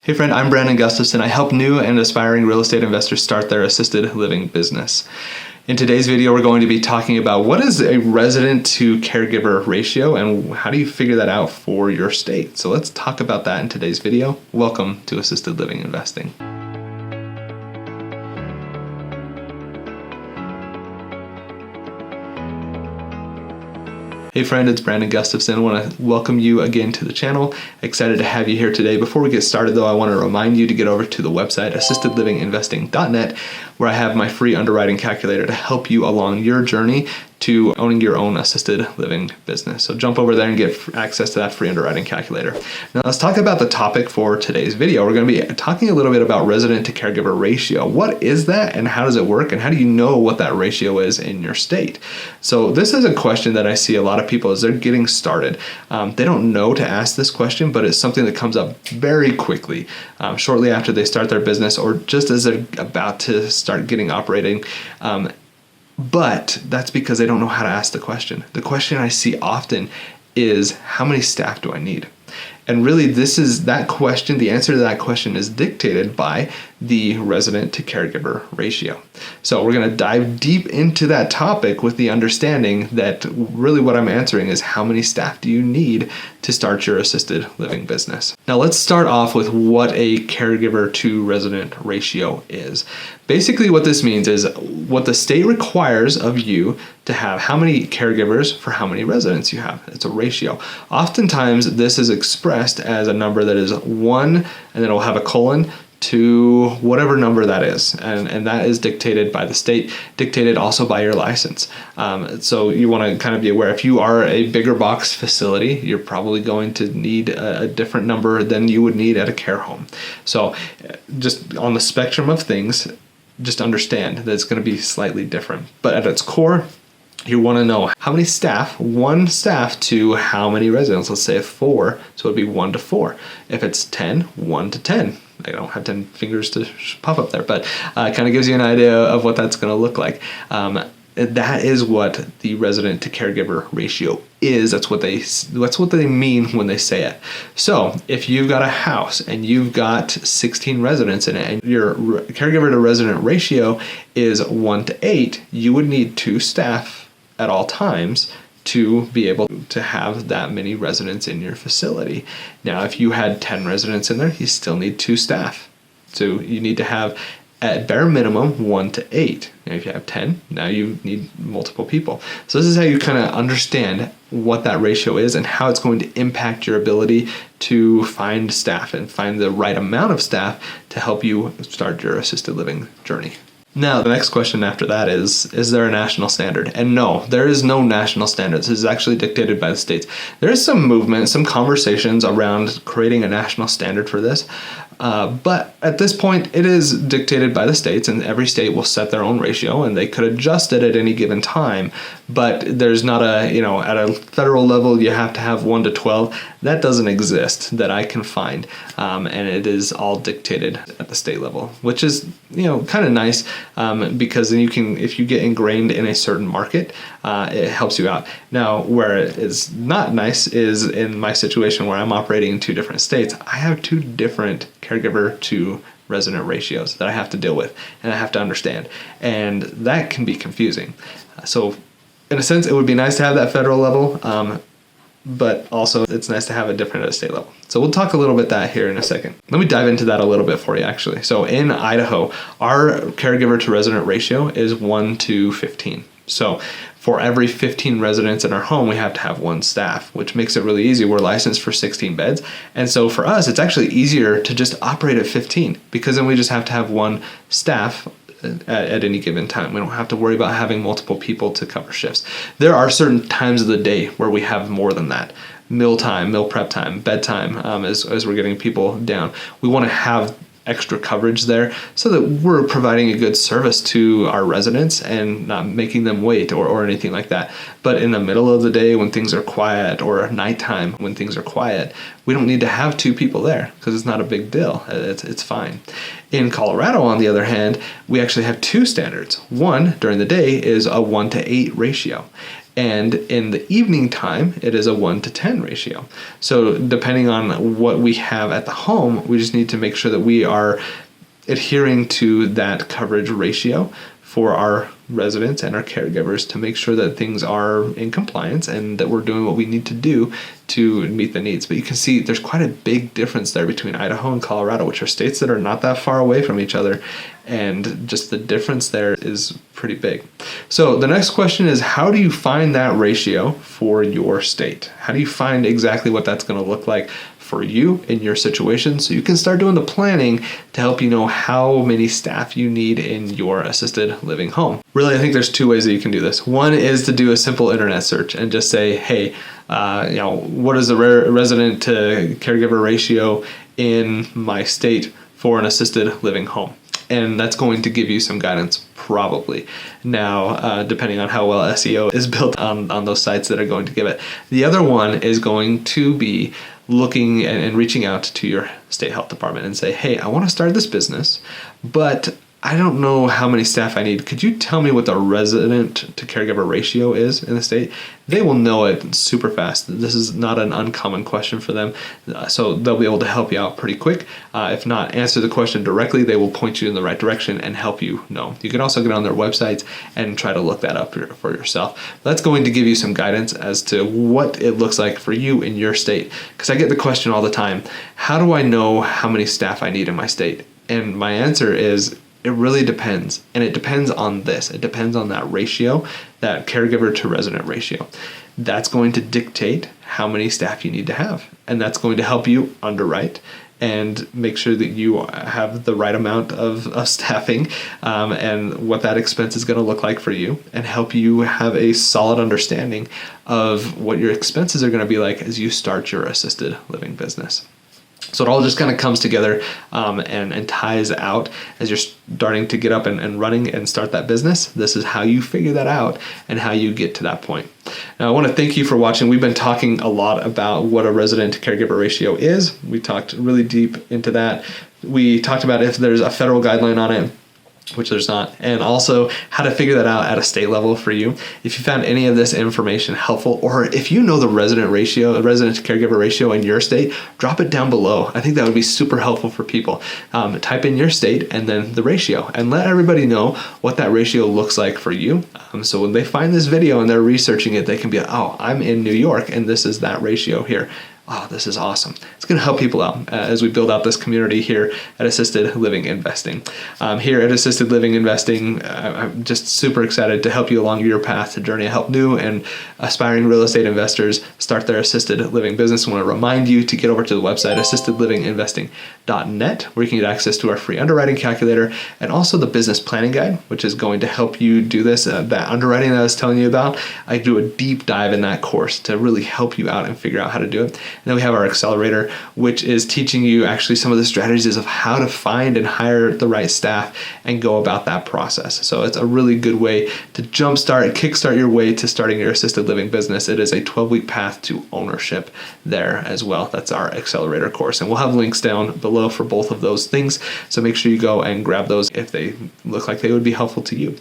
Hey friend, I'm Brandon Gustafson. I help new and aspiring real estate investors start their assisted living business. In today's video, we're going to be talking about what is a resident to caregiver ratio and how do you figure that out for your state. So let's talk about that in today's video. Welcome to Assisted Living Investing. Hey friend, it's Brandon Gustafson. I want to welcome you again to the channel. Excited to have you here today. Before we get started though, I want to remind you to get over to the website assistedlivinginvesting.net, where I have my free underwriting calculator to help you along your journey to owning your own assisted living business. So jump over there and get access to that free underwriting calculator. Now let's talk about the topic for today's video. We're going to be talking a little bit about resident to caregiver ratio. What is that and how does it work and how do you know what that ratio is in your state? So this is a question that I see a lot of people as they're getting started. They don't know to ask this question, but it's something that comes up very quickly shortly after they start their business or just as they're about to start getting operating. But that's because they don't know how to ask the question. The question I see often is, how many staff do I need? And really that question, the answer to that question is dictated by the resident to caregiver ratio. So we're going to dive deep into that topic with the understanding that really what I'm answering is how many staff do you need to start your assisted living business. Now let's start off with what a caregiver to resident ratio is. Basically what this means is what the state requires of you to have how many caregivers for how many residents you have. It's a ratio. Oftentimes this is expressed as a number that is 1 and then it'll have a colon to whatever number that is. And that is dictated by the state, dictated also by your license. So you want to kind of be aware, if you are a bigger box facility, you're probably going to need a different number than you would need at a care home. So just on the spectrum of things, just understand that it's going to be slightly different. But at its core, you want to know how many staff, 1 staff to how many residents. Let's say 4, so it'd be 1 to 4. If it's 10, 1 to 10. I don't have 10 fingers to pop up there, but it kind of gives you an idea of what that's going to look like. That is what the resident to caregiver ratio is. That's what they mean when they say it. So if you've got a house and you've got 16 residents in it and your caregiver to resident ratio is 1 to 8, you would need 2 staff at all times to be able to have that many residents in your facility. Now, if you had 10 residents in there, you still need 2 staff. So you need to have at bare minimum 1 to 8. And if you have 10, now you need multiple people. So this is how you kind of understand what that ratio is and how it's going to impact your ability to find staff and find the right amount of staff to help you start your assisted living journey. Now, the next question after that is there a national standard? And no, there is no national standard. This is actually dictated by the states. There is some movement, some conversations around creating a national standard for this. But at this point, it is dictated by the states, and every state will set their own ratio, and they could adjust it at any given time. But there's not at a federal level, you have to have 1 to 12. That doesn't exist that I can find. And it is all dictated at the state level, which is, kind of nice because then if you get ingrained in a certain market, it helps you out. Now, where it is not nice is in my situation where I'm operating in 2 different states. I have 2 different caregiver to resident ratios that I have to deal with and I have to understand, and that can be confusing. So in a sense, it would be nice to have that federal level, but also it's nice to have it different at a state level. So we'll talk a little bit that here in a second. Let me dive into that a little bit for you actually. So in Idaho, our caregiver to resident ratio is 1 to 15. So for every 15 residents in our home, we have to have 1 staff, which makes it really easy. We're licensed for 16 beds. And so for us, it's actually easier to just operate at 15 because then we just have to have 1 staff at any given time. We don't have to worry about having multiple people to cover shifts. There are certain times of the day where we have more than that. Meal time, meal prep time, bedtime, as we're getting people down. We want to have extra coverage there so that we're providing a good service to our residents and not making them wait or anything like that. But in the middle of the day when things are quiet or nighttime when things are quiet, we don't need to have 2 people there because it's not a big deal. It's fine. In Colorado, on the other hand, we actually have 2 standards. One during the day is a 1 to 8 ratio. And in the evening time, it is a 1-to-10 ratio. So depending on what we have at the home, we just need to make sure that we are adhering to that coverage ratio for our residents and our caregivers to make sure that things are in compliance and that we're doing what we need to do to meet the needs. But you can see there's quite a big difference there between Idaho and Colorado, which are states that are not that far away from each other. And just the difference there is pretty big. So the next question is, how do you find that ratio for your state? How do you find exactly what that's going to look like for you in your situation, so you can start doing the planning to help you know how many staff you need in your assisted living home? Really, I think there's two ways that you can do this. One is to do a simple internet search and just say, hey, what is the resident to caregiver ratio in my state for an assisted living home? And that's going to give you some guidance, probably. Now, depending on how well SEO is built on those sites that are going to give it. The other one is going to be looking and reaching out to your state health department and say, hey, I want to start this business, but I don't know how many staff I need. Could you tell me what the resident to caregiver ratio is in the state? They will know it super fast. This is not an uncommon question for them, so they'll be able to help you out pretty quick. If not, answer the question directly. They will point you in the right direction and help you know. You can also get on their websites and try to look that up for yourself. That's going to give you some guidance as to what it looks like for you in your state. Because I get the question all the time, how do I know how many staff I need in my state? And my answer is, it really depends. And it depends on this. It depends on that ratio, that caregiver to resident ratio. That's going to dictate how many staff you need to have. And that's going to help you underwrite and make sure that you have the right amount of staffing and what that expense is going to look like for you, and help you have a solid understanding of what your expenses are going to be like as you start your assisted living business. So it all just kind of comes together and ties out as you're starting to get up and running and start that business. This is how you figure that out and how you get to that point. Now, I want to thank you for watching. We've been talking a lot about what a resident to caregiver ratio is. We talked really deep into that. We talked about if there's a federal guideline on it, which there's not, and also how to figure that out at a state level for you. If you found any of this information helpful, or if you know the resident to caregiver ratio in your state, drop it down below. I think that would be super helpful for people. Type in your state and then the ratio, and let everybody know what that ratio looks like for you. So when they find this video and they're researching it, they can be, oh, I'm in New York and this is that ratio here. Oh, this is awesome. It's going to help people out as we build out this community here at Assisted Living Investing. Here at Assisted Living Investing, I'm just super excited to help you along your path to journey. I help new and aspiring real estate investors start their assisted living business. I want to remind you to get over to the website, assistedlivinginvesting.net, where you can get access to our free underwriting calculator and also the business planning guide, which is going to help you do this. That underwriting that I was telling you about, I do a deep dive in that course to really help you out and figure out how to do it. And then we have our accelerator, which is teaching you actually some of the strategies of how to find and hire the right staff and go about that process. So it's a really good way to kickstart your way to starting your assisted living business. It is a 12-week path to ownership there as well. That's our accelerator course. And we'll have links down below for both of those things. So make sure you go and grab those if they look like they would be helpful to you.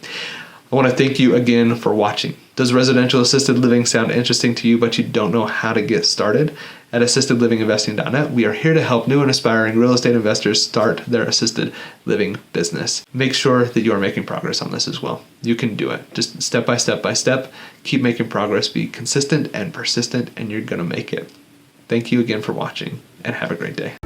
I want to thank you again for watching. Does residential assisted living sound interesting to you, but you don't know how to get started? At assistedlivinginvesting.net, we are here to help new and aspiring real estate investors start their assisted living business. Make sure that you are making progress on this as well. You can do it. Just step by step, keep making progress, be consistent and persistent, and you're going to make it. Thank you again for watching, and have a great day.